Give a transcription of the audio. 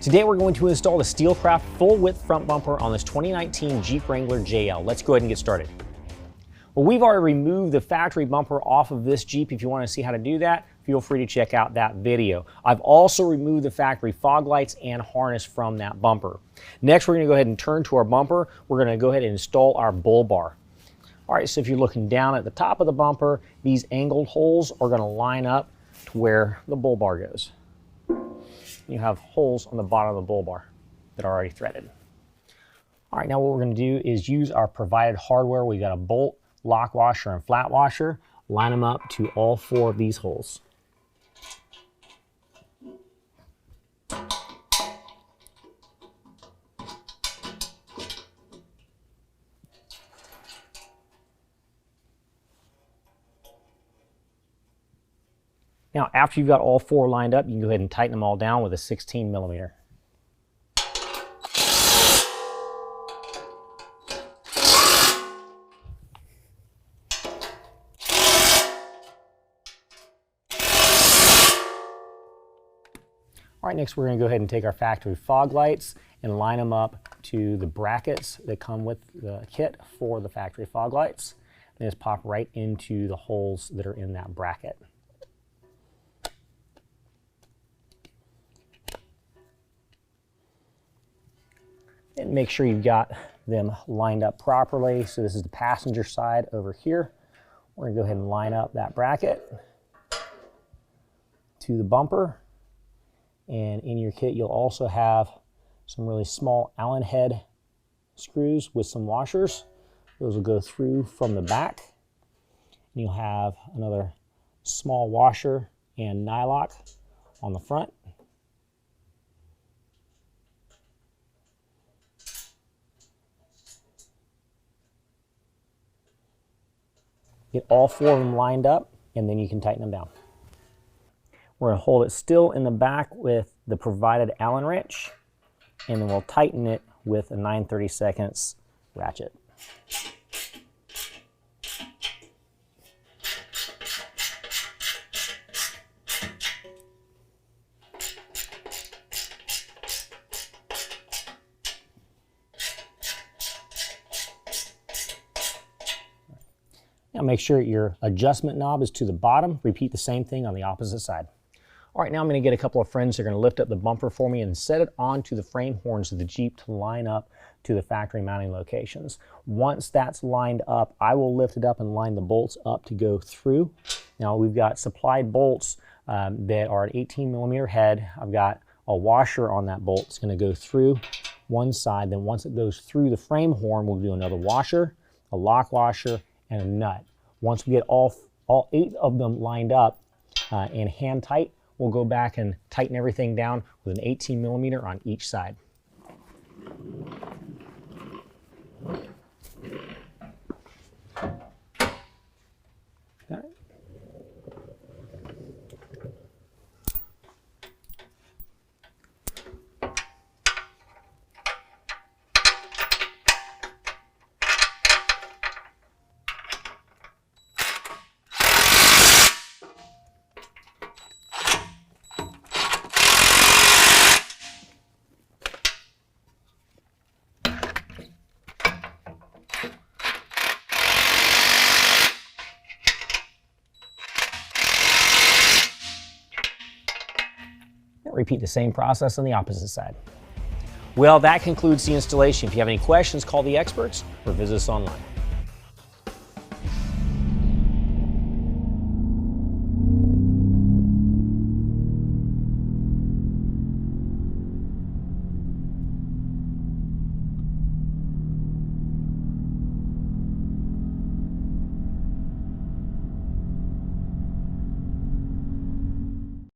Today we're going to install the Steelcraft full width front bumper on this 2019 Jeep Wrangler JL. Let's go ahead and get started. Well, we've already removed the factory bumper off of this Jeep. If you want to see how to do that, feel free to check out that video. I've also removed the factory fog lights and harness from that bumper. Next, we're going to go ahead and turn to our bumper. We're going to go ahead and install our bull bar. All right, so if you're looking down at the top of the bumper, these angled holes are going to line up to where the bull bar goes. You have holes on the bottom of the bull bar that are already threaded. All right, now what we're going to do is use our provided hardware. We've got a bolt, lock washer, and flat washer. Line them up to all four of these holes. Now, after you've got all four lined up, you can go ahead and tighten them all down with a 16 millimeter. All right, next we're going to go ahead and take our factory fog lights and line them up to the brackets that come with the kit for the factory fog lights. And just pop right into the holes that are in that bracket. And make sure you've got them lined up properly. So this is the passenger side over here. We're going to go ahead and line up that bracket to the bumper. And in your kit, you'll also have some really small Allen head screws with some washers. Those will go through from the back. And you'll have another small washer and nylock on the front. Get all four of them lined up, and then you can tighten them down. We're going to hold it still in the back with the provided Allen wrench, and then we'll tighten it with a 9/32 ratchet. Now make sure your adjustment knob is to the bottom. Repeat the same thing on the opposite side. All right, now I'm going to get a couple of friends that are going to lift up the bumper for me and set it onto the frame horns of the Jeep to line up to the factory mounting locations. Once that's lined up, I will lift it up and line the bolts up to go through. Now we've got supplied bolts that are an 18 millimeter head. I've got a washer on that bolt. It's going to go through one side. Then once it goes through the frame horn, we'll do another washer, a lock washer, and a nut. Once we get all 8 of them lined up and hand tight, we'll go back and tighten everything down with an 18 millimeter on each side. Got it? Repeat the same process on the opposite side. Well, that concludes the installation. If you have any questions, call the experts or visit us online.